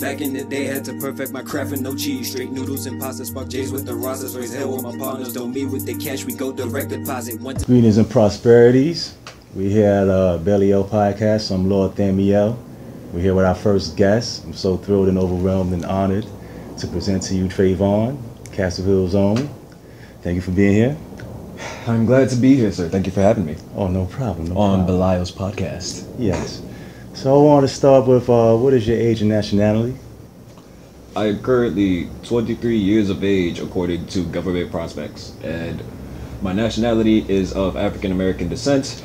Back in the day, had to perfect my craft and no cheese. Straight noodles and pasta, spark J's with the rosters. Raise hell with my partners, don't meet with the cash, we go direct deposit. Greetings and prosperities. We're here at Belly L Podcast. I'm Lord Thaumiel. We're here with our first guest. I'm so thrilled and overwhelmed and honored to present to you TreVon, Castle Hill's own. Thank you for being here. I'm glad to be here, sir. Thank you for having me. Oh, no problem. No on problem. Belial's podcast. Yes. So I want to start with what is your age and nationality? I am currently 23 years of age according to government prospects, and my nationality is of African American descent,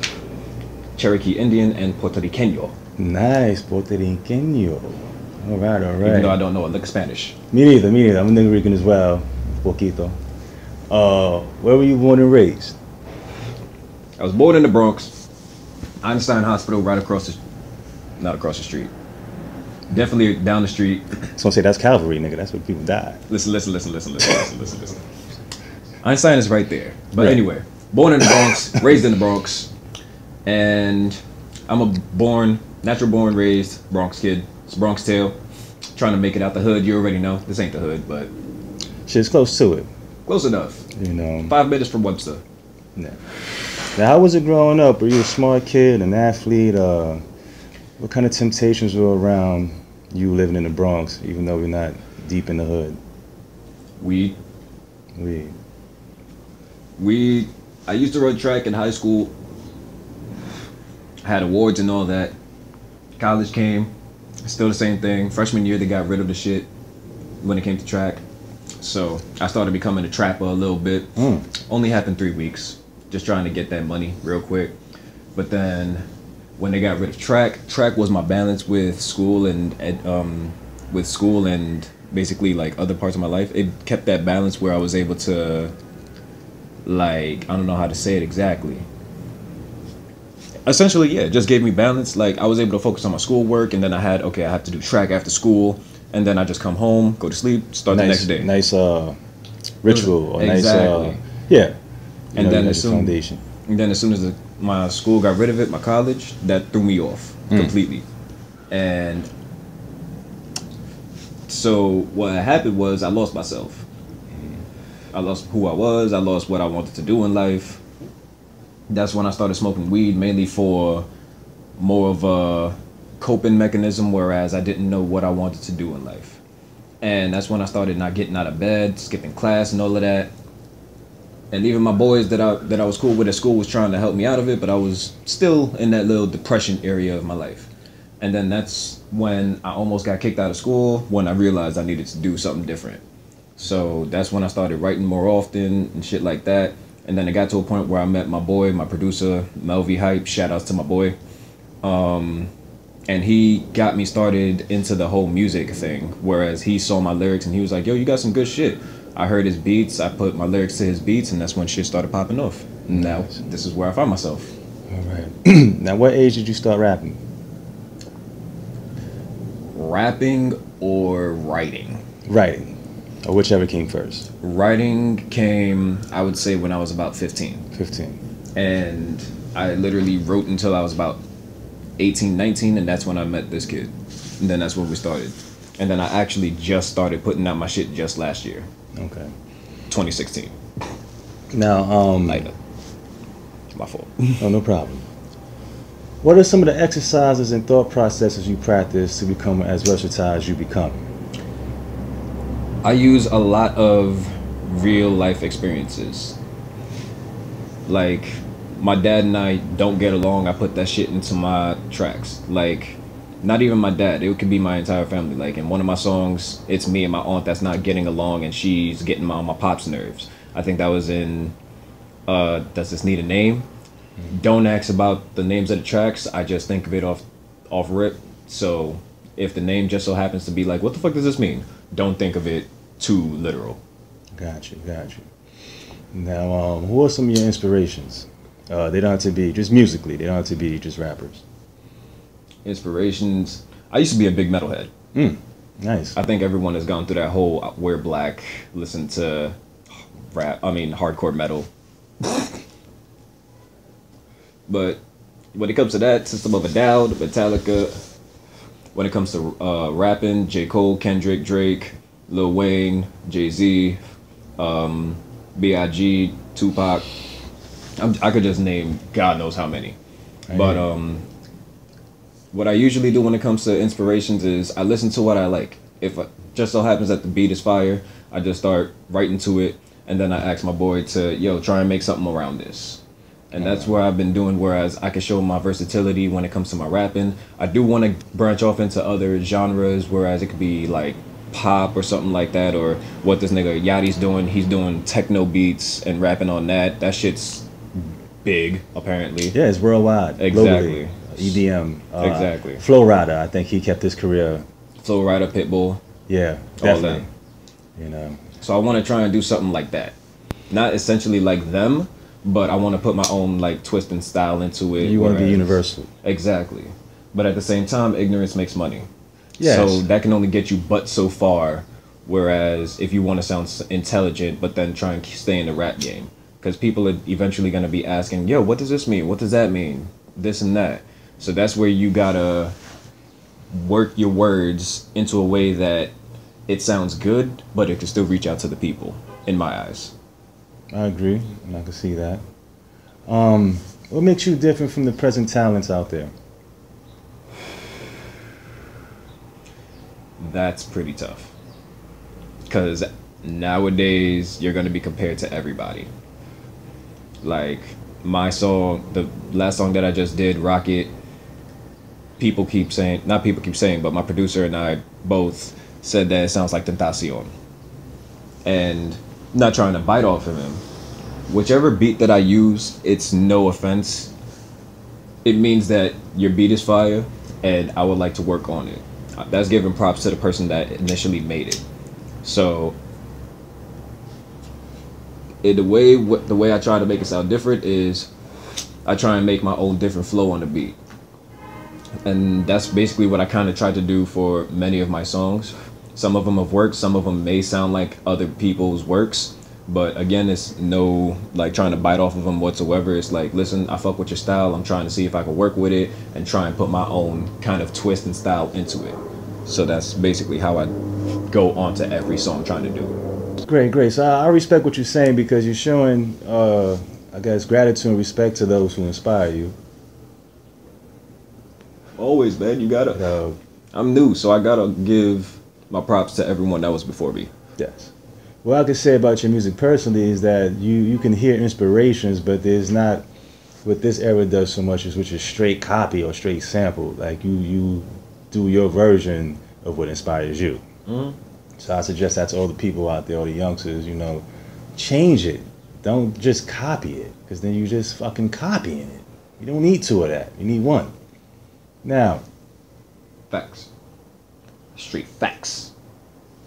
Cherokee Indian, and Puerto Riqueño. Nice, Puerto Riqueño. All right, all right. Even though I don't know a lick of Spanish. Me neither, me neither. I'm Puerto Rican as well, poquito. Where were you born and raised? I was born in the Bronx, Einstein Hospital, right across the, not across the street, definitely down the street. So say that's Calvary, nigga. That's where people die. Listen. Einstein is right there. But anyway, born in the Bronx, raised in the Bronx, and I'm a natural born, raised Bronx kid. It's Bronx tale. Trying to make it out the hood. You already know. This ain't the hood, but shit's close to it. Close enough. You know. 5 minutes from Webster. Yeah. Now, how was it growing up? Were you a smart kid, an athlete? What kind of temptations were around you living in the Bronx, even though we're not deep in the hood? Weed. I used to run track in high school. I had awards and all that. College came. Still the same thing. Freshman year, they got rid of the shit when it came to track. So I started becoming a trapper a little bit. Only happened 3 weeks. Just trying to get that money real quick. But then when they got rid of track was my balance with school and basically like other parts of my life. It kept that balance where I was able to, like, I don't know how to say it exactly. Essentially, yeah, it just gave me balance. Like, I was able to focus on my schoolwork, and then I have to do track after school, and then I just come home, go to sleep, start the next day. Nice ritual, or exactly. Nice, yeah. And then as soon as my school got rid of it, my college, that threw me off completely. And so what happened was I lost myself. I lost who I was. I lost what I wanted to do in life. That's when I started smoking weed, mainly for more of a coping mechanism, whereas I didn't know what I wanted to do in life. And that's when I started not getting out of bed, skipping class and all of that. And even my boys that I was cool with at school was trying to help me out of it, but I was still in that little depression area of my life. And then that's when I almost got kicked out of school, when I realized I needed to do something different. So that's when I started writing more often and shit like that. And then it got to a point where I met my boy, my producer, Melvy Hype. Shout outs to my boy. And he got me started into the whole music thing, whereas he saw my lyrics and he was like, yo, you got some good shit. I heard his beats, I put my lyrics to his beats, and that's when shit started popping off. Now, this is where I find myself. All right. Now, what age did you start rapping? Rapping or writing? Writing. Or whichever came first. Writing came, I would say, when I was about 15. 15. And I literally wrote until I was about 18, 19, and that's when I met this kid. And then that's when we started. And then I actually just started putting out my shit just last year. Okay. 2016. Now, my fault. Oh, no problem. What are some of the exercises and thought processes you practice to become as versatile as you become? I use a lot of real life experiences. Like, my dad and I don't get along. I put that shit into my tracks. Like, not even my dad, it could be my entire family. Like, in one of my songs, it's me and my aunt that's not getting along, and she's getting on my pop's nerves. I think that was in Does This Need a Name? Don't ask about the names of the tracks. I just think of it off rip. So if the name just so happens to be like, what the fuck does this mean? Don't think of it too literal. Got you. Now, who are some of your inspirations? They don't have to be just musically. They don't have to be just rappers. Inspirations. I used to be a big metalhead. Nice. I think everyone has gone through that whole wear black, listen to hardcore metal. But when it comes to that, System of a Down, Metallica, when it comes to rapping, J. Cole, Kendrick, Drake, Lil Wayne, Jay-Z, B.I.G., Tupac. I could just name God knows how many. But what I usually do when it comes to inspirations is I listen to what I like. If it just so happens that the beat is fire, I just start writing to it, and then I ask my boy to, try and make something around this. And that's where I've been doing, whereas I can show my versatility when it comes to my rapping. I do want to branch off into other genres, whereas it could be like pop or something like that, or what this nigga Yachty's doing. He's doing techno beats and rapping on that. That shit's big, apparently. Yeah, it's worldwide. Exactly. Globally. EDM. Exactly. Flow Rider, I think he kept his career. Flow Rider, Pitbull. Yeah, definitely. You know. So I want to try and do something like that. Not essentially like them, but I want to put my own like twist and style into it. You want to be universal. Exactly. But at the same time, ignorance makes money. Yes. So that can only get you but so far. Whereas if you want to sound intelligent, but then try and stay in the rap game. Because people are eventually going to be asking, yo, what does this mean? What does that mean? This and that. So that's where you got to work your words into a way that it sounds good, but it can still reach out to the people, in my eyes. I agree, and I can see that. What makes you different from the present talents out there? That's pretty tough. Because nowadays, you're going to be compared to everybody. Like, my song, the last song that I just did, Rocket, people keep saying, not people keep saying, but my producer and I both said that it sounds like Tentacion. And not trying to bite off of him. Whichever beat that I use, it's no offense. It means that your beat is fire, and I would like to work on it. That's giving props to the person that initially made it. So, the way I try to make it sound different is I try and make my own different flow on the beat. And that's basically what I kind of tried to do for many of my songs. Some of them have worked, some of them may sound like other people's works, but again, it's no like trying to bite off of them whatsoever. It's like, listen, I fuck with your style, I'm trying to see if I can work with it and try and put my own kind of twist and style into it. So that's basically how I go on to every song trying to do it. Great. So I respect what you're saying, because you're showing, I guess, gratitude and respect to those who inspire you. Always, man, you gotta. I'm new, so I gotta give my props to everyone that was before me. Yes. What I can say about your music personally is that you can hear inspirations, but there's not what this era does so much, which is straight copy or straight sample. Like you do your version of what inspires you. Mm-hmm. So I suggest that to all the people out there, all the youngsters, change it. Don't just copy it, because then you just fucking copying it. You don't need two of that. You need one. Now, facts. Straight facts.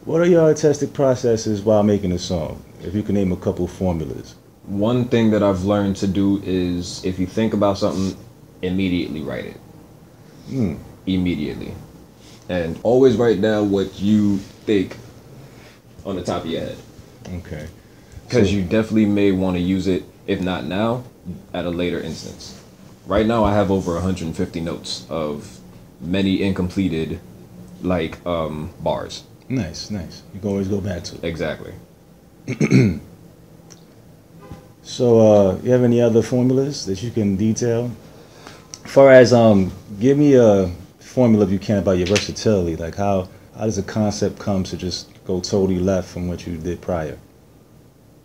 What are your artistic processes while making a song? If you can name a couple formulas. One thing that I've learned to do is, if you think about something, immediately write it. Immediately. And always write down what you think on the top of your head. Okay. Because you definitely may want to use it, if not now, at a later instance. Right now I have over 150 notes of many incompleted, bars. Nice. You can always go back to it. Exactly. So, you have any other formulas that you can detail? As far as, give me a formula if you can about your versatility. Like how does a concept come to just go totally left from what you did prior?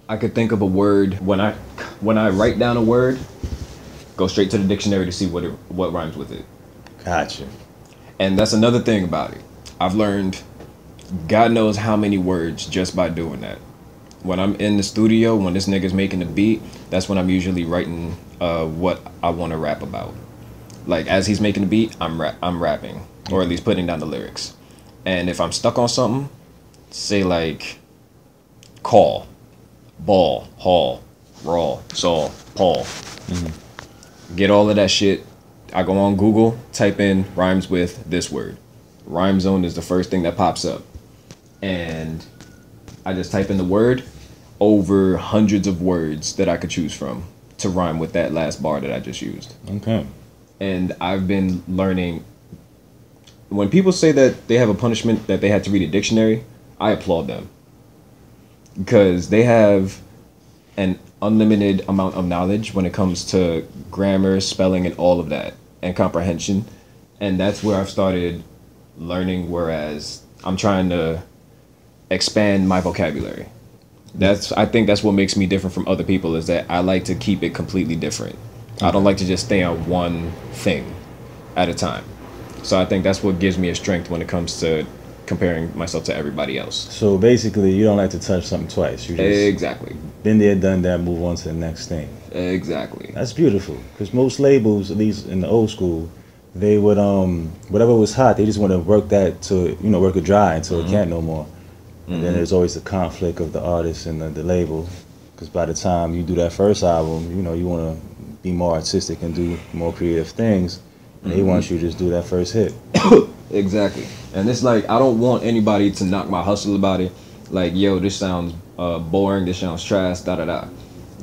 I could think of a word, when I write down a word, go straight to the dictionary to see what rhymes with it. Gotcha. And that's another thing about it. I've learned God knows how many words just by doing that. When I'm in the studio, when this nigga's making the beat, that's when I'm usually writing what I want to rap about. Like, as he's making the beat, I'm rapping, or at least putting down the lyrics. And if I'm stuck on something, say like call, ball, haul, raw, saw, Paul. Get all of that shit. I go on Google, type in rhymes with this word. Rhyme Zone is the first thing that pops up. And I just type in the word, over hundreds of words that I could choose from to rhyme with that last bar that I just used. Okay. And I've been learning when people say that they have a punishment that they had to read a dictionary, I applaud them. Because they have an unlimited amount of knowledge when it comes to grammar, spelling, and all of that, and comprehension. And that's where I've started learning, whereas I'm trying to expand my vocabulary. I think that's what makes me different from other people, is that I like to keep it completely different. I don't like to just stay on one thing at a time. So I think that's what gives me a strength when it comes to comparing myself to everybody else. So basically, you don't like to touch something twice. You just Exactly. been there, done that, move on to the next thing. Exactly. That's beautiful. Because most labels, at least in the old school, they would whatever was hot, they just want to work that to work it dry until it can't no more. And then there's always the conflict of the artist and the label. Because by the time you do that first album, you want to be more artistic and do more creative things. And they want you to just do that first hit. Exactly. And it's like, I don't want anybody to knock my hustle about it. Like, yo, this sounds boring, this sounds trash, da-da-da.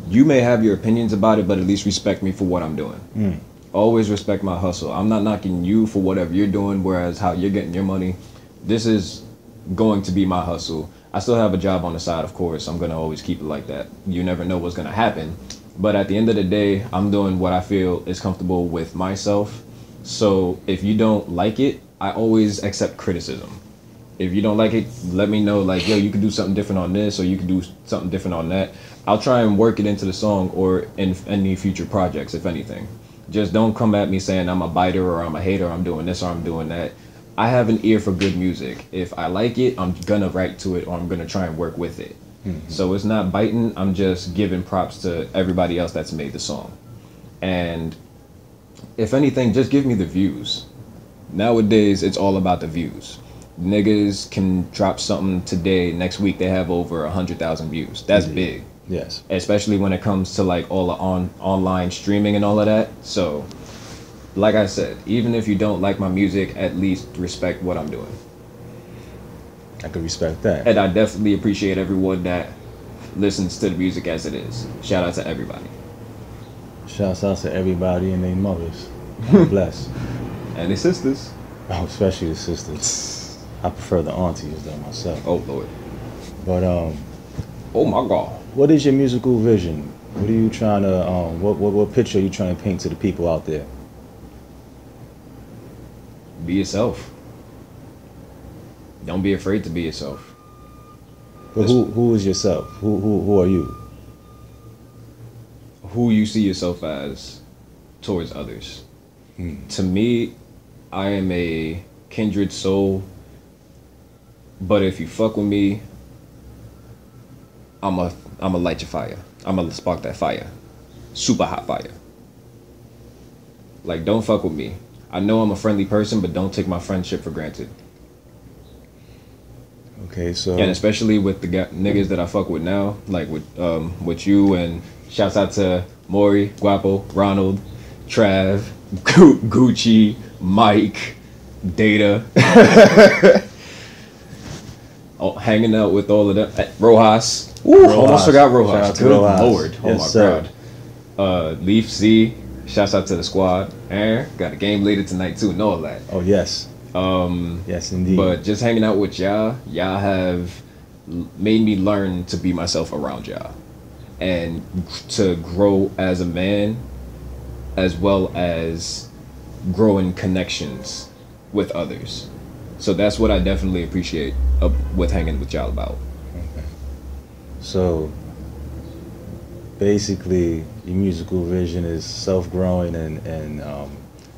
You may have your opinions about it, but at least respect me for what I'm doing. Always respect my hustle. I'm not knocking you for whatever you're doing, whereas how you're getting your money. This is going to be my hustle. I still have a job on the side, of course. I'm going to always keep it like that. You never know what's going to happen. But at the end of the day, I'm doing what I feel is comfortable with myself. So if you don't like it, I always accept criticism. If you don't like it, let me know, like, yo, you can do something different on this, or you can do something different on that. I'll try and work it into the song or in any future projects, if anything. Just don't come at me saying I'm a biter or I'm a hater, or I'm doing this or I'm doing that. I have an ear for good music. If I like it, I'm gonna write to it, or I'm gonna try and work with it. So it's not biting, I'm just giving props to everybody else that's made the song. And if anything, just give me the views. Nowadays, it's all about the views. Niggas can drop something today, next week they have over 100,000 views. That's big. Yes. Especially when it comes to like all the online streaming and all of that. So, like I said, even if you don't like my music, at least respect what I'm doing. I could respect that. And I definitely appreciate everyone that listens to the music as it is. Shout out to everybody. Shouts out to everybody and their mothers. God bless. And their sisters. Oh, especially the sisters. I prefer the aunties though myself. Oh Lord. But oh my God. what is your musical vision? What are you trying to what picture are you trying to paint to the people out there? Be yourself. Don't be afraid to be yourself. But who is yourself? Who are you? Who you see yourself as towards others. To me, I am a kindred soul, but if you fuck with me, I'm a light your fire. I'm gonna spark that fire. Super hot fire. Like, don't fuck with me. I know I'm a friendly person, but don't take my friendship for granted. Okay, so And especially with the niggas that I fuck with now, like with you, and shouts out to Maury, Guapo, Ronald, Trav, Gucci, Mike, Data. Oh, hanging out with all of them. Rojas. Ooh, almost forgot Rojas. Good Rojas. Lord. Oh Yes, my sir. God. Leaf C. Shouts out to the squad. Aaron. Got a game later tonight too and all that. Oh yes. Yes indeed. But just hanging out with y'all have made me learn to be myself around y'all. And to grow as a man, as well as growing connections with others. So that's what I definitely appreciate with hanging with y'all about. Okay. So basically, your musical vision is self-growing and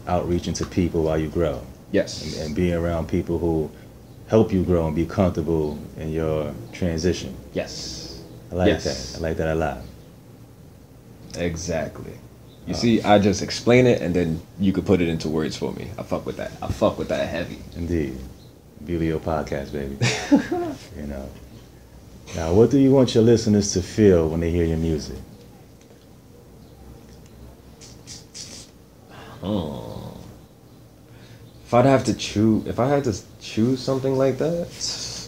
outreaching to people while you grow. Yes. And being around people who help you grow and be comfortable in your transition. Yes. I like Yes. that. I like that a lot. Exactly. You see, I just explain it and then you could put it into words for me. I fuck with that. I fuck with that heavy. Indeed. Beauty of podcast, baby. You know. Now, what do you want your listeners to feel when they hear your music? If I had to choose something like that,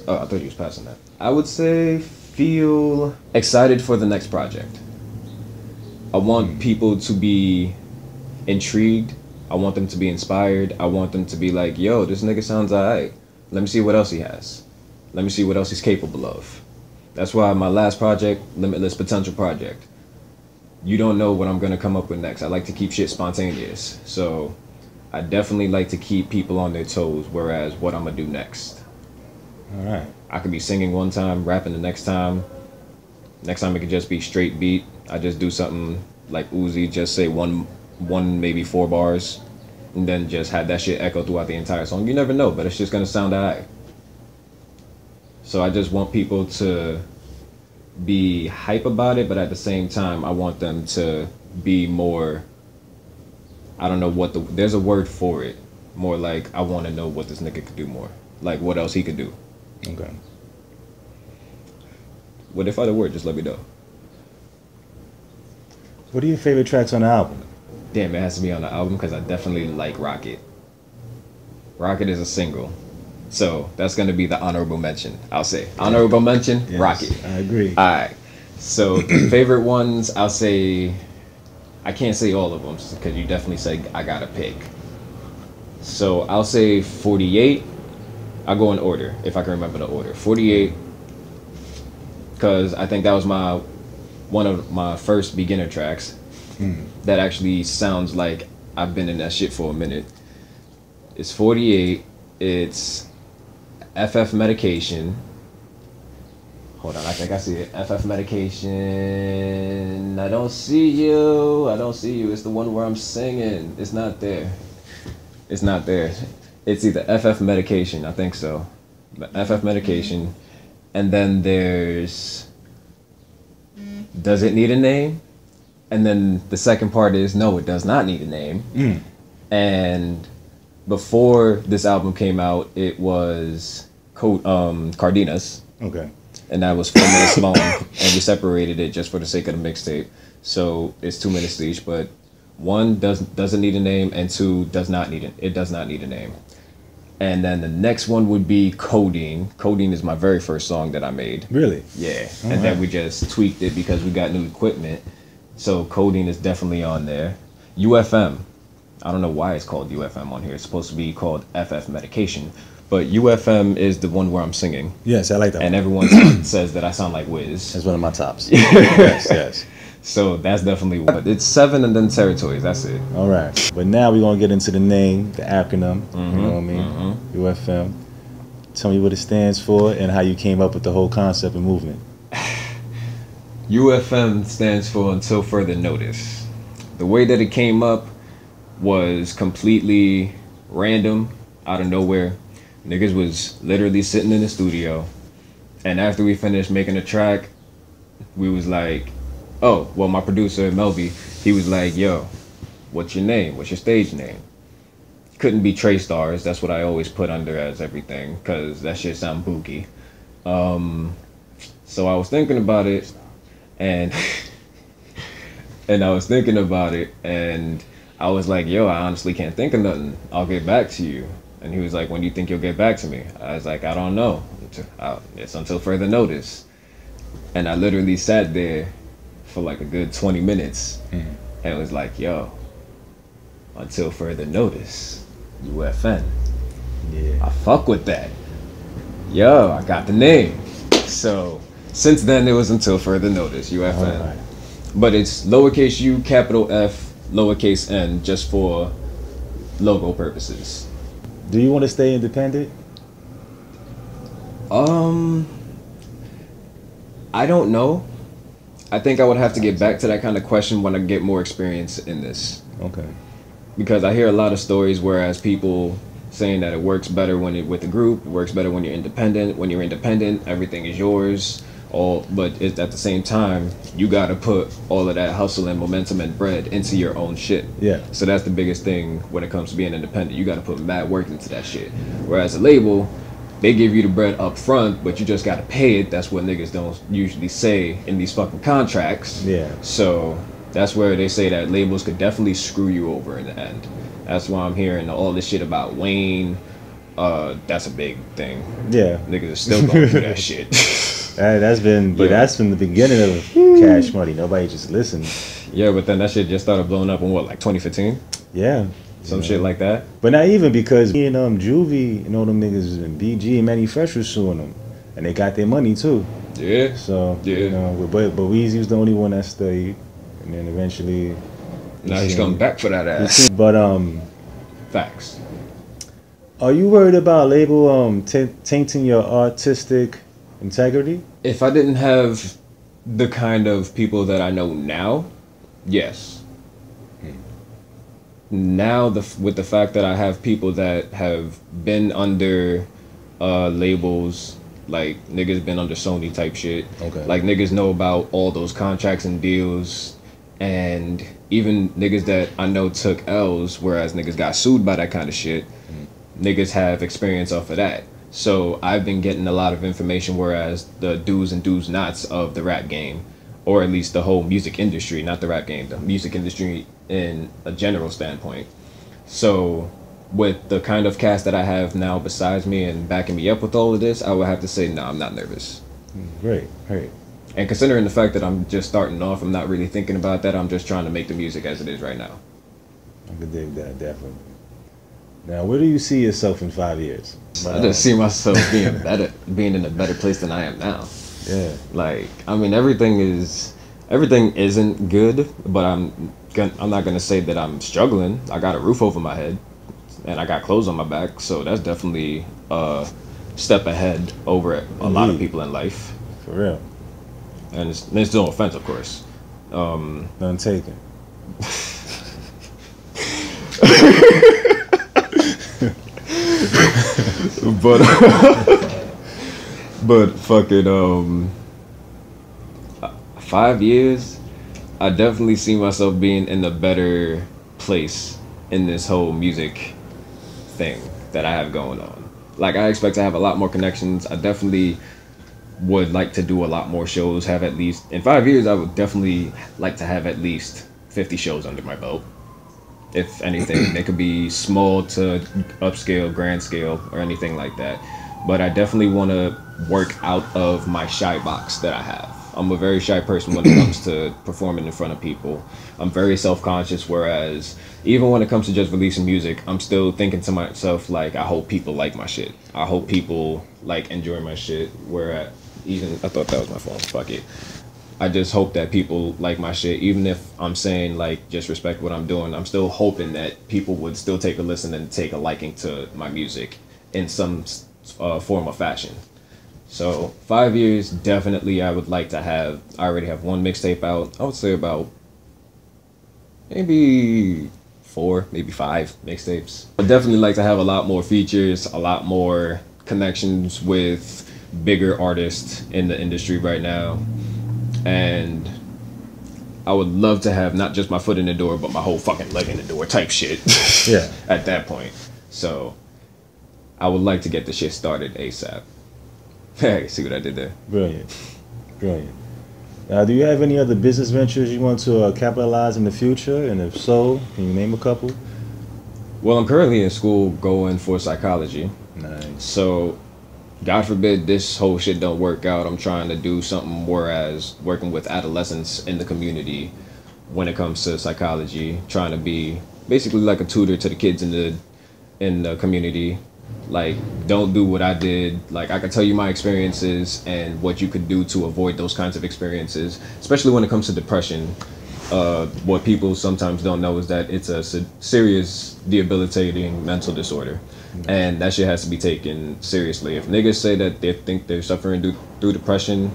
oh, I thought you was passing that. I would say feel excited for the next project. I want people to be intrigued I want them to be inspired. I want them to be like, yo, this nigga sounds alright. Let me see what else he has. Let me see what else he's capable of. That's why my last project, Limitless Potential Project, you don't know what I'm going to come up with next. I like to keep shit spontaneous. So I definitely like to keep people on their toes, whereas what I'm going to do next. All right. I could be singing one time, rapping the next time. Next time it could just be straight beat. I just do something like Uzi, just say one maybe 4 bars, and then just have that shit echo throughout the entire song. You never know, but it's just going to sound alright. So I just want people to be hype about it, but at the same time, I want them to be more, I don't know what there's a word for it. More like, I want to know what this nigga could do more. Like, what else he could do. Okay. What if I had a word, just let me know. What are your favorite tracks on the album? Damn, it has to be on the album because I definitely like Rocket. Rocket is a single. So that's going to be the honorable mention, I'll say. Honorable mention, yes, Rocket. I agree. All right. So favorite ones, I'll say, I can't say all of them because you definitely say I got to pick. So I'll say 48. I'll go in order if I can remember the order. 48, because I think that was one of my first beginner tracks that actually sounds like I've been in that shit for a minute. It's 48. It's FF Medication. Hold on, I think I see it. FF Medication. I don't see you. I don't see you. It's the one where I'm singing. It's not there. It's not there. It's either FF Medication, I think so. FF Medication. And then there's Does It Need a Name? And then the second part is No, It Does Not Need a Name. And before this album came out, it was Cardenas. Okay. And that was 4 minutes long. And we separated it just for the sake of the mixtape. So it's 2 minutes each, but 1 doesn't need a name, and 2 does not need it does not need a name. And then the next one would be Codeine. Codeine is my very first song that I made. Really? Yeah. And then we just tweaked it because we got new equipment. So Codeine is definitely on there. u.F.n. I don't know why it's called u.F.n. on here. It's supposed to be called FF Medication. But u.F.n. is the one where I'm singing. Yes, I like that and one. Everyone says that I sound like Wiz. That's one of my tops. Yes. So that's definitely one. It's 7 and then territories. That's it. All right. But now we're going to get into the name, the acronym. You know what I mean? u.F.n. Tell me what it stands for and how you came up with the whole concept and movement. u.F.n. stands for Until Further Notice. The way that it came up was completely random, out of nowhere. Niggas was literally sitting in the studio, and after we finished making the track, we was like, oh, well, my producer, Melvy, he was like, yo, what's your name? What's your stage name? Couldn't be Trey Stars. That's what I always put under as everything, because that shit sound booky. So I was thinking about it, and and I was like, yo, I honestly can't think of nothing. I'll get back to you. And he was like, when do you think you'll get back to me? I was like, I don't know. It's until further notice. And I literally sat there for like a good 20 minutes and was like, yo, until further notice, u.F.n. Yeah. I fuck with that. Yo, I got the name. So since then it was until further notice, u.F.n. Right. But it's lowercase u, capital F, lowercase n, just for logo purposes. Do you want to stay independent? I don't know. I think I would have to get back to that kind of question when I get more experience in this. Okay. Because I hear a lot of stories whereas people saying that it works better when you're with a group, it works better when you're independent. When you're independent, everything is yours. But at the same time, you got to put all of that hustle and momentum and bread into your own shit. Yeah. So that's the biggest thing when it comes to being independent. You got to put mad work into that shit. Whereas a label, they give you the bread up front, but you just got to pay it. That's what niggas don't usually say in these fucking contracts. Yeah. So that's where they say that labels could definitely screw you over in the end. That's why I'm hearing all this shit about Wayne. That's a big thing. Yeah. Niggas are still going through that shit. That's been the beginning of Cash Money. Nobody just listened. Yeah, but then that shit just started blowing up in what, like 2015? Yeah. some shit like that. But not even, because me and Juvie and all them niggas and BG and manufacturers suing them, and they got their money too. Yeah. So yeah. You know, but Weezy was the only one that stayed, and then eventually. Now he's coming back for that ass. But facts. Are you worried about label tainting your artistic integrity? If I didn't have the kind of people that I know now, yes. Now with the fact that I have people that have been under labels, like niggas been under Sony type shit. Okay. Like niggas know about all those contracts and deals, and even niggas that I know took L's, whereas niggas got sued by that kind of shit. Niggas have experience off of that. So I've been getting a lot of information, whereas the do's and do's nots of the rap game, or at least the whole music industry, not the rap game, the music industry in a general standpoint. So with the kind of cast that I have now besides me and backing me up with all of this, I would have to say, no, I'm not nervous. Great. And considering the fact that I'm just starting off, I'm not really thinking about that. I'm just trying to make the music as it is right now. I could dig that, definitely. Now, where do you see yourself in 5 years? I just see myself being in a better place than I am now. Yeah. Like, I mean, everything isn't good, but I'm not gonna say that I'm struggling. I got a roof over my head, and I got clothes on my back, so that's definitely a step ahead over a lot of people in life. For real. And it's no offense, of course. None taken. but fucking 5 years, I definitely see myself being in a better place in this whole music thing that I have going on. Like, I expect to have a lot more connections. I definitely would like to do a lot more shows, have at least, in 5 years, I would definitely like to have at least 50 shows under my belt. If anything, they could be small to upscale, grand scale, or anything like that. But I definitely want to work out of my shy box that I have. I'm a very shy person when it comes to performing in front of people. I'm very self-conscious, whereas even when it comes to just releasing music, I'm still thinking to myself, like, I hope people like my shit. I hope people, like, enjoy my shit. Whereas, even, I thought that was my phone, fuck it. I just hope that people like my shit, even if I'm saying, like, just respect what I'm doing. I'm still hoping that people would still take a listen and take a liking to my music in some form or fashion. So 5 years, definitely I would like to have. I already have one mixtape out. I would say about maybe 4, maybe 5 mixtapes. I'd definitely like to have a lot more features, a lot more connections with bigger artists in the industry right now. And I would love to have not just my foot in the door, but my whole fucking leg in the door type shit. Yeah. At that point. So I would like to get the shit started ASAP. Hey, see what I did there? Brilliant. Do you have any other business ventures you want to capitalize in the future? And if so, can you name a couple? Well, I'm currently in school going for psychology. Nice. So, God forbid this whole shit don't work out. I'm trying to do something whereas working with adolescents in the community when it comes to psychology, trying to be basically like a tutor to the kids in the community. Like, don't do what I did. Like, I can tell you my experiences and what you could do to avoid those kinds of experiences, especially when it comes to depression. What people sometimes don't know is that it's a serious, debilitating mental disorder. And that shit has to be taken seriously. If niggas say that they think they're suffering through depression,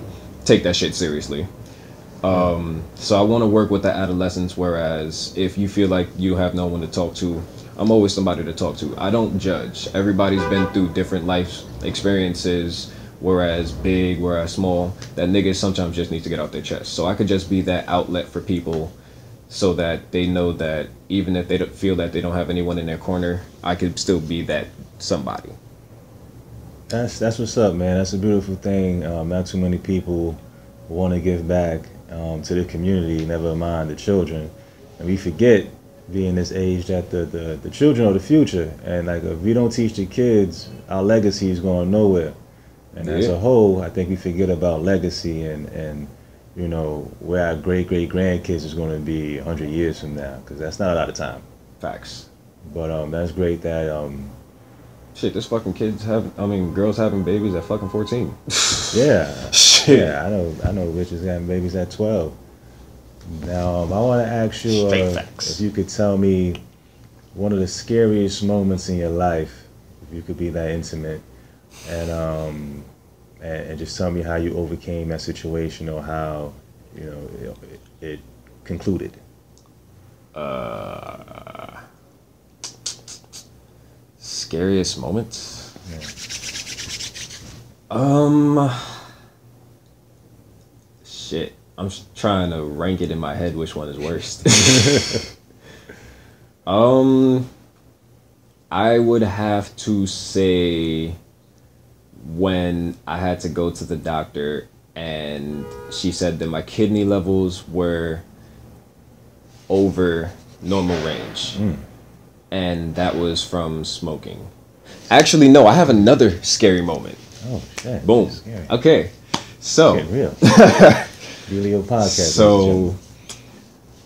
take that shit seriously. So I want to work with the adolescents, whereas if you feel like you have no one to talk to, I'm always somebody to talk to. I don't judge. Everybody's been through different life experiences, whereas big, whereas small, that niggas sometimes just need to get out their chest. So I could just be that outlet for people so that they know that even if they don't feel that they don't have anyone in their corner, I could still be that somebody. That's what's up, man. That's a beautiful thing. Not too many people want to give back to the community, never mind the children. And we forget, being this age, that the children are the future. And like, if we don't teach the kids, our legacy is going nowhere. And as a whole, I think we forget about legacy and you know, where our great-great-grandkids is going to be 100 years from now, because that's not a lot of time. Facts. But that's great that Shit, this fucking girls having babies at fucking 14. yeah. Shit. Yeah, I know bitches having babies at 12. Now, I want to ask you if you could tell me one of the scariest moments in your life, if you could be that intimate, and just tell me how you overcame that situation or how, you know, it concluded. Scariest moments? Shit. I'm trying to rank it in my head which one is worst. I would have to say when I had to go to the doctor and she said that my kidney levels were over normal range. And that was from smoking. Actually, no, I have another scary moment. Oh, shit. Boom. Okay. So. Get real. Really podcast. So,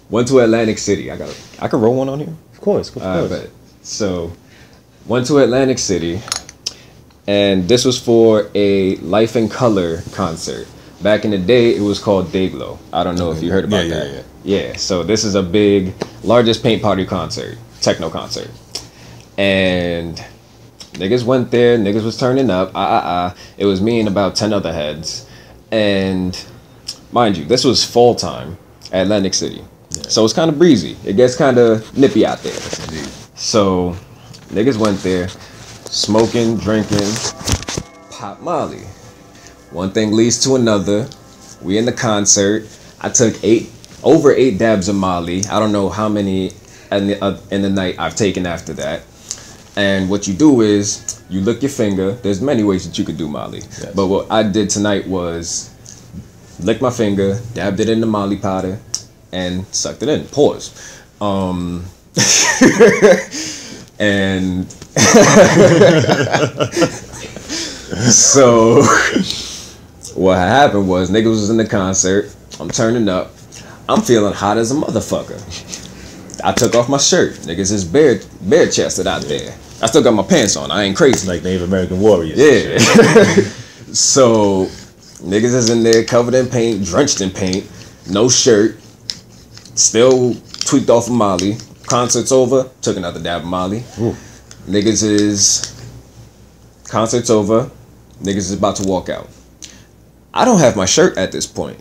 went to Atlantic City. I can roll one on here? Of course. So, went to Atlantic City. And this was for a Life in Color concert. Back in the day, it was called Dayglow. I don't know if you heard about that. Yeah, so this is a big, largest paint party concert. Techno concert. And niggas went there, niggas was turning up. It was me and about 10 other heads. And mind you, this was fall time at Atlantic City. Yeah. So it's kind of breezy. It gets kind of nippy out there. Indeed. So niggas went there, smoking, drinking, pop Molly. One thing leads to another. We in the concert. I took over 8 dabs of Molly. I don't know how many in the night I've taken after that. And what you do is you lick your finger. There's many ways that you could do Molly. Yes. But what I did tonight was lick my finger, dabbed it in the Molly powder, and sucked it in. Pause. And so what happened was niggas was in the concert. I'm turning up. I'm feeling hot as a motherfucker. I took off my shirt. Niggas is bare chested out there. I still got my pants on. I ain't crazy. Like Native American warriors. Yeah. So niggas is in there covered in paint, drenched in paint, no shirt, still tweaked off of Molly. Concert's over, took another dab of Molly. Ooh. Concert's over, niggas is about to walk out. I don't have my shirt at this point.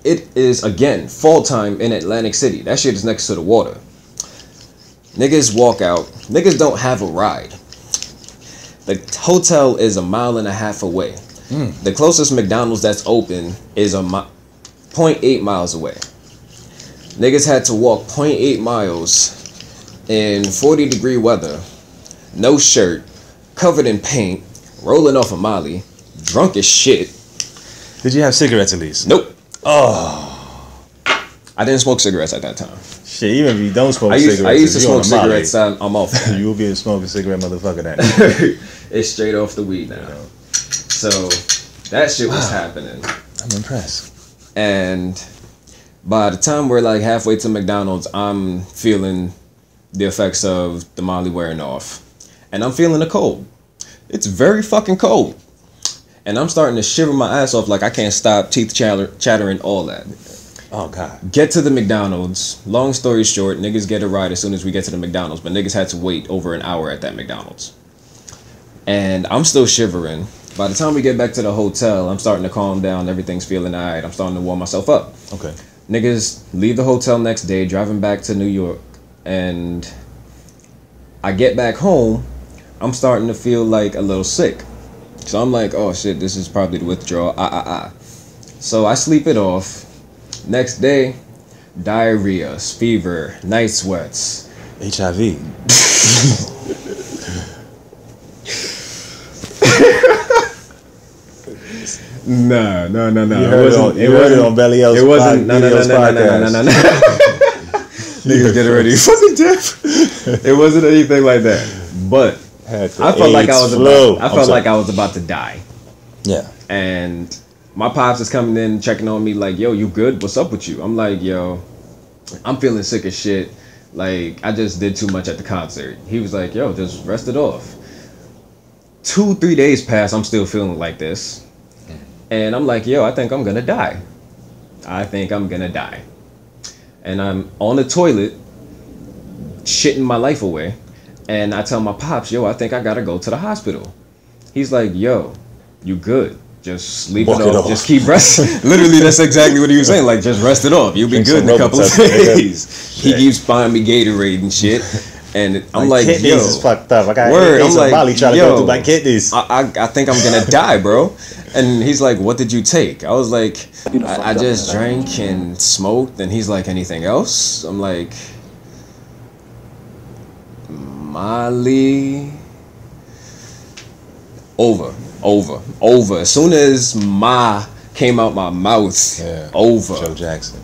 It is, again, fall time in Atlantic City. That shit is next to the water. Niggas walk out. Niggas don't have a ride. The hotel is 1.5 miles away. The closest McDonald's that's open is 0.8 miles away. Niggas had to walk 0.8 miles in 40-degree weather, no shirt, covered in paint, rolling off a Molly, drunk as shit. Did you have cigarettes at least? Nope. Oh. I didn't smoke cigarettes at that time. Shit, even if you don't smoke cigarettes, I used to smoke cigarettes. I'm off that. You will be a smoking cigarette motherfucker now. It's straight off the weed now. So that shit was happening. I'm impressed. And by the time we're like halfway to McDonald's, I'm feeling the effects of the Molly wearing off. And I'm feeling the cold. It's very fucking cold. And I'm starting to shiver my ass off like I can't stop, teeth chattering, all that. Oh, God. Get to the McDonald's. Long story short, niggas get a ride as soon as we get to the McDonald's. But niggas had to wait over an hour at that McDonald's. And I'm still shivering. By the time we get back to the hotel, I'm starting to calm down. Everything's feeling all right. I'm starting to warm myself up. Okay. Niggas leave the hotel next day, driving back to New York. And I get back home. I'm starting to feel like a little sick. So I'm like, oh shit, this is probably the withdrawal. So I sleep it off. Next day, diarrhea, fever, night sweats. HIV. No. You heard it on Belly L's. It wasn't. No. Niggas get ready. Fucking deaf. It wasn't anything like that. But I felt like I was about to die. Yeah. And my pops is coming in, checking on me like, yo, you good? What's up with you? I'm like, yo, I'm feeling sick as shit. Like, I just did too much at the concert. He was like, yo, just rest it off. 2-3 days pass, I'm still feeling like this. And I'm like, yo, I think I'm gonna die. And I'm on the toilet, shitting my life away. And I tell my pops, yo, I think I gotta go to the hospital. He's like, yo, you good. Just sleep it off. Just keep resting. Literally, that's exactly what he was saying. Like, just rest it off. You'll be good in a couple of days. He keeps buying me Gatorade and shit. And I'm like, kidneys yo, is fucked up. I got word. I'm like, Molly trying to go through my kidneys. I think I'm gonna die, bro. And he's like, what did you take? I was like, I just drank and smoked. And he's like, anything else? I'm like, Molly. Over. As soon as Ma came out my mouth, over. Joe Jackson.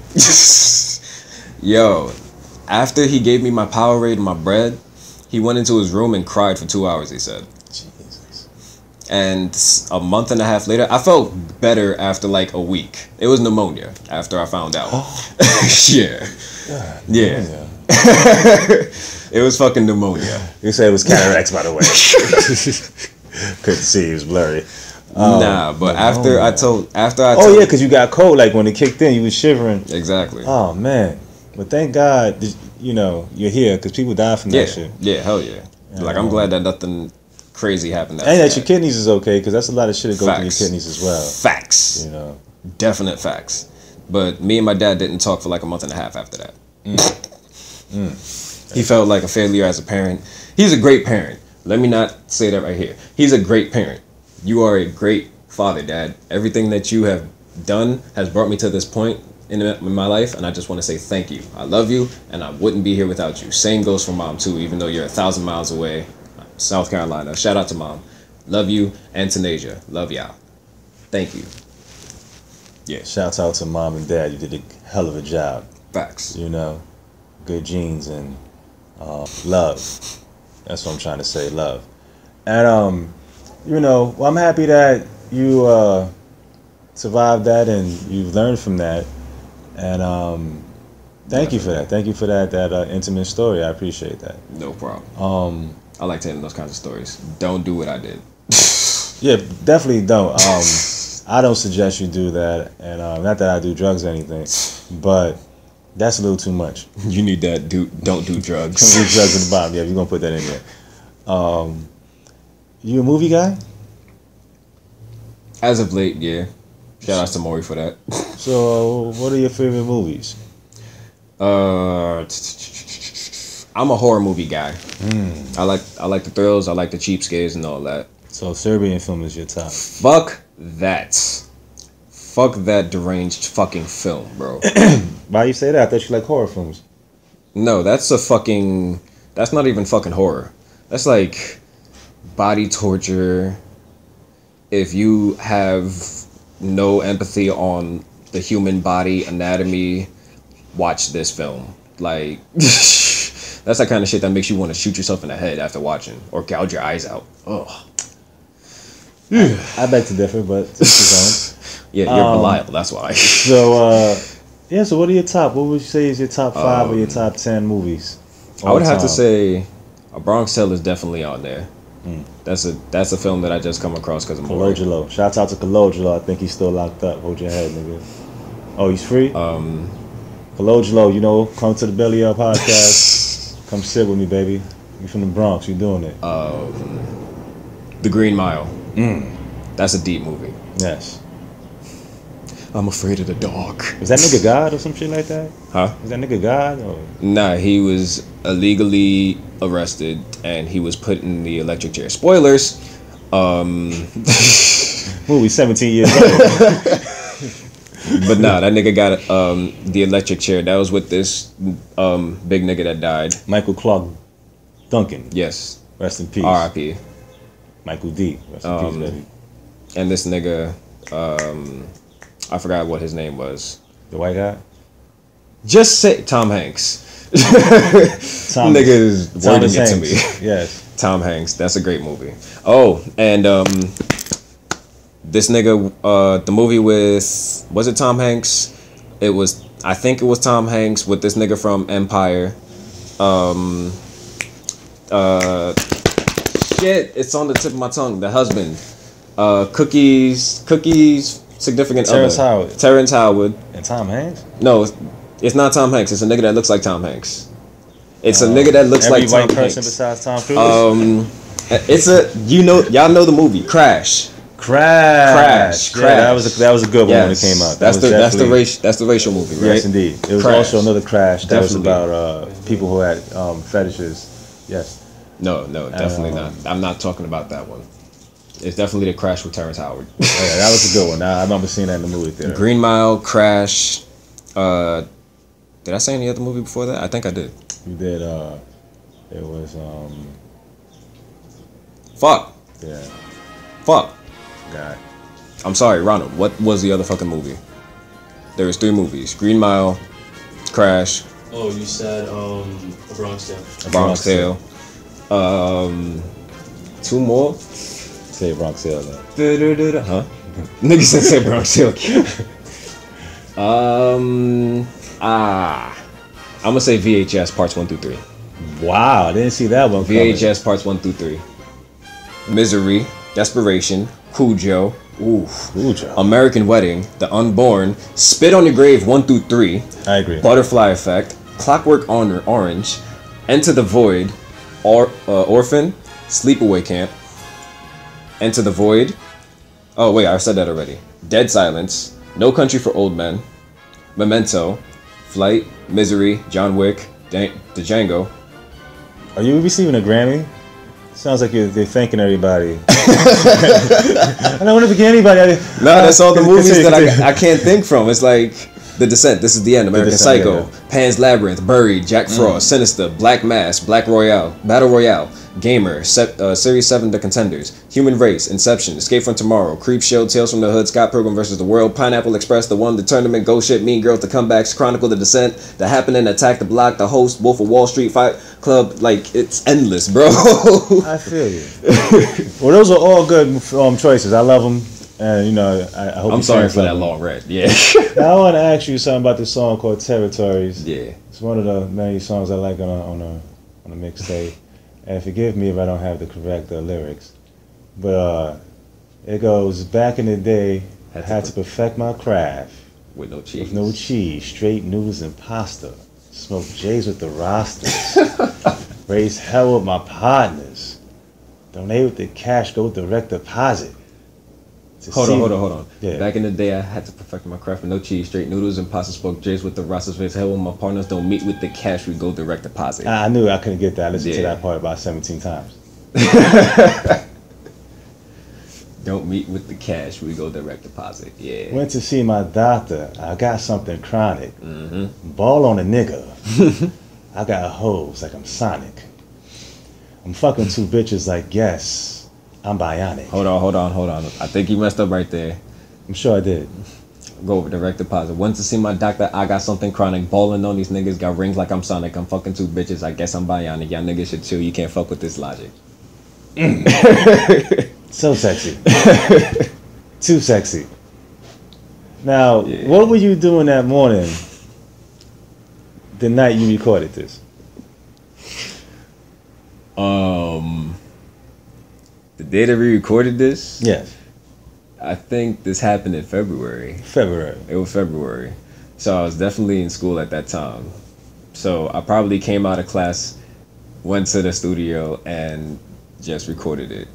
Yo, after he gave me my Powerade and my bread, he went into his room and cried for 2 hours, he said. Jesus. And a month and a half later, I felt better after like a week. It was pneumonia after I found out. Yeah. It was fucking pneumonia. You said it was cataracts, by the way. Couldn't see, it was blurry. Nah, but after I told yeah, because you got cold, like when it kicked in, you was shivering. Exactly. Oh man, but thank God, you know, you're here, because people die from that shit. Yeah, hell yeah. Like, I'm glad that nothing crazy happened. And that your kidneys is okay, because that's a lot of shit that goes through your kidneys as well. Facts. You know, definite facts. But me and my dad didn't talk for like a month and a half after that. He felt like a failure as a parent. He's a great parent. Let me not say that right here. He's a great parent. You are a great father, Dad. Everything that you have done has brought me to this point in my life, and I just want to say thank you. I love you, and I wouldn't be here without you. Same goes for Mom, too, even though you're 1,000 miles away. South Carolina. Shout out to Mom. Love you, and Tanasia. Love y'all. Thank you. Yeah. Shouts out to Mom and Dad. You did a hell of a job. Facts. You know, good genes and love. That's what I'm trying to say, love. And, you know, well, I'm happy that you survived that and you've learned from that. And thank you for that. Thank you for that intimate story. I appreciate that. No problem. I like telling those kinds of stories. Don't do what I did. Yeah, definitely don't. I don't suggest you do that. And not that I do drugs or anything, but that's a little too much. You need that. Don't do drugs. Don't do drugs in the bottom. Yeah, we're gonna put that in there. You a movie guy? As of late, yeah. Shout out to Maury for that. So, what are your favorite movies? I'm a horror movie guy. I like the thrills. I like the cheapskates and all that. So, Serbian film is your top. Fuck that. Fuck that deranged fucking film, bro. Why you say that? I thought you like horror films. No, that's not even fucking horror. That's like body torture. If you have no empathy on the human body anatomy, watch this film. Like, that's that kind of shit that makes you want to shoot yourself in the head after watching, or gouge your eyes out. Ugh. I beg to differ, but yeah, you're Belial, that's why. So, so what are your top? What would you say is your top 5 or your top 10 movies? I would have to say A Bronx Tale is definitely on there. That's a film that I just come across because of Colangelo. Shouts out to Colangelo. I think he's still locked up. Hold your head, nigga. Oh, he's free? Colangelo, you know, come to the Belly Up podcast. Come sit with me, baby. You from the Bronx, you doing it. The Green Mile. That's a deep movie. Yes. I'm afraid of the dark. Is that nigga God or some shit like that? Huh? Is that nigga God? Or? Nah, he was illegally arrested and he was put in the electric chair. Spoilers. Movie 17 years old. But nah, that nigga got the electric chair. That was with this big nigga that died. Michael Clark Duncan. Yes. Rest in peace. R.I.P. Michael D. Rest in peace, baby. And this nigga, I forgot what his name was. The white guy? Just say Tom Hanks. Nigga is wording it to me. Yes. Tom Hanks. That's a great movie. Oh, and this nigga, the movie with, was it Tom Hanks? I think it was Tom Hanks with this nigga from Empire. Shit, it's on the tip of my tongue. The husband, Cookie's significant Terrence other, Howard. Terrence Howard. And Tom Hanks? No, it's not Tom Hanks. It's a nigga that looks like Tom Hanks. It's a nigga that looks like Tom Hanks. Every white person besides Tom Cruise? It's y'all know the movie Crash. Crash. Yeah, that was a good one when it came out. That's the racial movie, right? Yes, indeed. It was also another Crash that was about people who had fetishes. Yes. No, definitely not. I'm not talking about that one. It's definitely the Crash with Terrence Howard. Yeah, that was a good one. I remember seeing that in the movie theater. Green Mile, Crash. Did I say any other movie before that? I think I did. You did. It was. Fuck. Yeah. Fuck. God. I'm sorry, Ronald. What was the other fucking movie? There was 3 movies: Green Mile, Crash. Oh, you said A Bronx Tale. A Bronx Tale. 2 more. Say Bronx Tale. Huh? Nigga said say Bronx Tale. I'm gonna say VHS parts 1 through 3. Wow, I didn't see that one. VHS parts 1 through 3. Misery, Desperation, Cujo, American Wedding, The Unborn, Spit on Your Grave 1 through 3. I agree. Butterfly Effect, Clockwork Orange, Enter the Void, Orphan, Sleepaway Camp, Enter the Void. Oh wait, I said that already. Dead Silence, No Country for Old Men, Memento, Flight, Misery, John Wick, Django. Are you receiving a Grammy? Sounds like they're thanking everybody. I don't want to forget anybody. No, that's all the movies that I can't think from. It's like The Descent, This Is the End, American Psycho, Pan's Labyrinth, Buried, Jack Frost, Sinister, Black Mass, Battle Royale, Gamer, Series 7, The Contenders, Human Race, Inception, Escape from Tomorrow, Creepshow, Tales from the Hood, Scott Pilgrim vs. the World, Pineapple Express, The One, The Tournament, Ghost Ship, Mean Girls, The Comebacks, Chronicle, The Descent, The Happening, Attack the Block, The Host, Wolf of Wall Street, Fight Club. Like, it's endless, bro. I feel you. Well, those are all good choices. I love them. And, you know, I hope I'm sorry for that long rant. Yeah. Now, I want to ask you something about this song called Territories. Yeah. It's one of the many songs I like on a mixtape. And forgive me if I don't have the correct lyrics. But it goes, back in the day, I had to perfect my craft. With no cheese. With no cheese. Straight noodles and pasta. Smoke J's with the rosters. Raise hell with my partners. Donate with the cash, go direct deposit. Hold on. Yeah. Back in the day, I had to perfect my craft with no cheese, straight noodles and pasta, spoke J's with the rosters, raise hell with my partners, don't meet with the cash, we go direct deposit. I knew I couldn't get that. I listened to that part about 17 times. Don't meet with the cash, we go direct deposit. Yeah. Went to see my doctor. I got something chronic. Ball on a nigga. I got hoes like I'm Sonic. I'm fucking 2 bitches like yes. I'm bionic. Hold on. I think you messed up right there. I'm sure I did. Go over direct deposit. Went to see my doctor. I got something chronic. Balling on these niggas. Got rings like I'm Sonic. I'm fucking 2 bitches. I guess I'm bionic. Y'all niggas should chill. You can't fuck with this logic. So sexy. Too sexy. Now, what were you doing that morning, the night you recorded this? The day that we recorded this? Yes. I think this happened in February. It was February. So I was definitely in school at that time. So I probably came out of class, went to the studio, and just recorded it.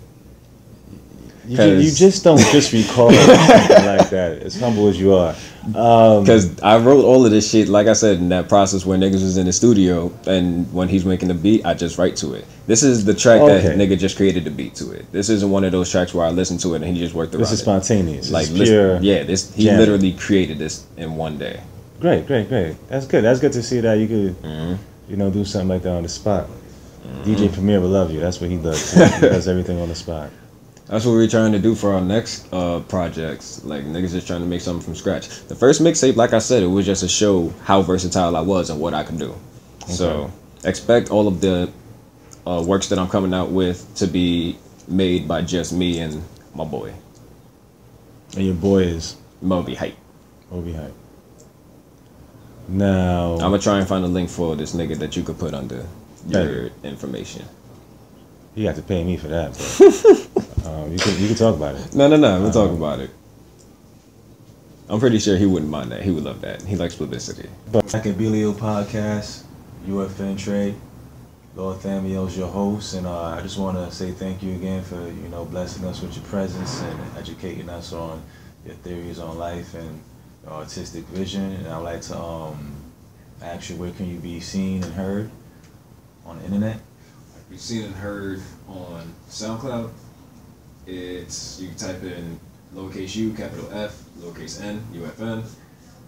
You just don't just record something like that, as humble as you are. Because I wrote all of this shit, like I said, in that process where niggas was in the studio, and when he's making the beat, I just write to it. This is the track that nigga just created the beat to it. This isn't one of those tracks where I listen to it and he just worked around it. This is spontaneous. Like, pure. Yeah, he literally created this in one day. Great. That's good. That's good to see that you could, do something like that on the spot. DJ Premier will love you. That's what he does. He does everything on the spot. That's what we're trying to do for our next projects. Like, niggas just trying to make something from scratch. The first mixtape, like I said, it was just to show how versatile I was and what I could do. Okay. So expect all of the works that I'm coming out with to be made by just me and my boy. And your boy is? Moby Hype. Moby Hype. Now I'm gonna try and find a link for this nigga that you could put under your information. You got to pay me for that, but you can talk about it. No, we'll talk about it. I'm pretty sure he wouldn't mind that. He would love that. He likes publicity. But back at Billy O Podcast, u.F.n. Tre, Lord Thaumiel's your host, and I just want to say thank you again for blessing us with your presence and educating us on your theories on life and your artistic vision. And I'd like to ask you, where can you be seen and heard on the internet? You've seen and heard on SoundCloud. It's, you can type in lowercase u, capital F, lowercase n, u.f.n,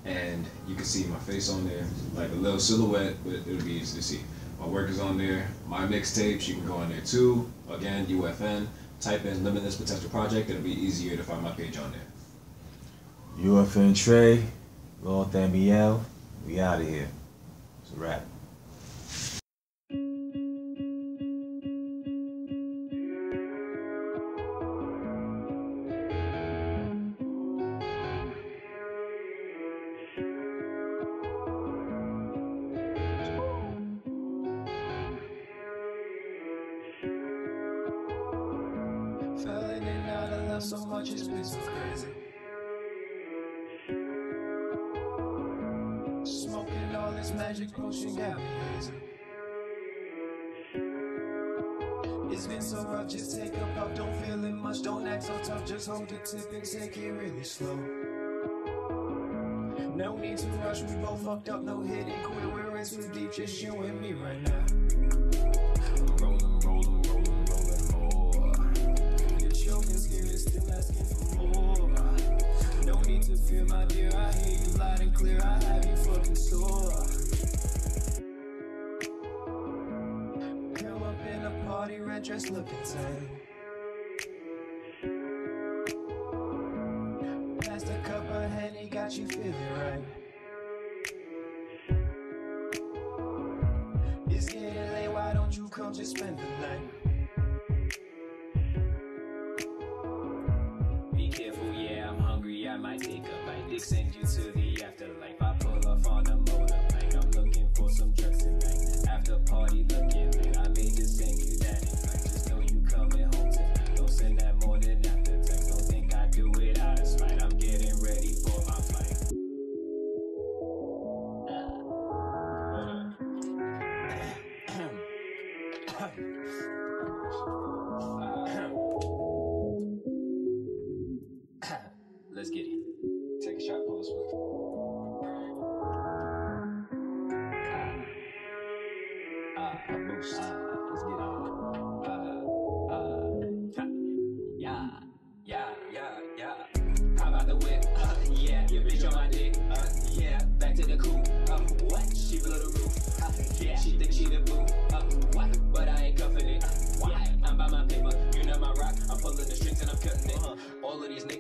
and you can see my face on there, like a little silhouette, but it'll be easy to see. My work is on there. My mixtapes, you can go on there too. Again, u.f.n. Type in Limitless Potential Project. It'll be easier to find my page on there. u.F.n. Tre, Lord Thaumiel, we out of here. It's a wrap. Fell in and out of love so much, it's been so crazy. Smoking all this magic potion got me hazy. It's been so rough, just take a puff, don't feel it much, don't act so tough, just hold the tip and take it really slow. No need to rush, we both fucked up, no hit and quit, we're in too deep, just you and me right now. I'm rolling more. You're choking, scared, still asking for more. No need to fear, my dear, I hear you loud and clear, I have you fucking sore. Come up in a party, red dress looking tight. Past a cup of Henny, got you feeling right. It's getting late, why don't you come just spend the night? Be careful, yeah, I'm hungry, I might take a bite. Dick send you to the afterlife. I pull up on a motorbike, I'm looking for some drugs tonight. After party looking late, I may just send you that invite. Just know you coming home tonight. Don't send that more than after text. Don't think I do it out of spite. I'm getting ready for my flight. Let's get it. Take a shot, pause. Boost. Let's get it. How about the whip? Yeah, your bitch on my dick. Yeah, back to the coupe. What? She blew the roof. Yeah, she thinks she the boo. What? But I ain't cuffing it. Why? I'm by my paper. You know my rock. I'm pulling the strings and I'm cutting it. All of these niggas.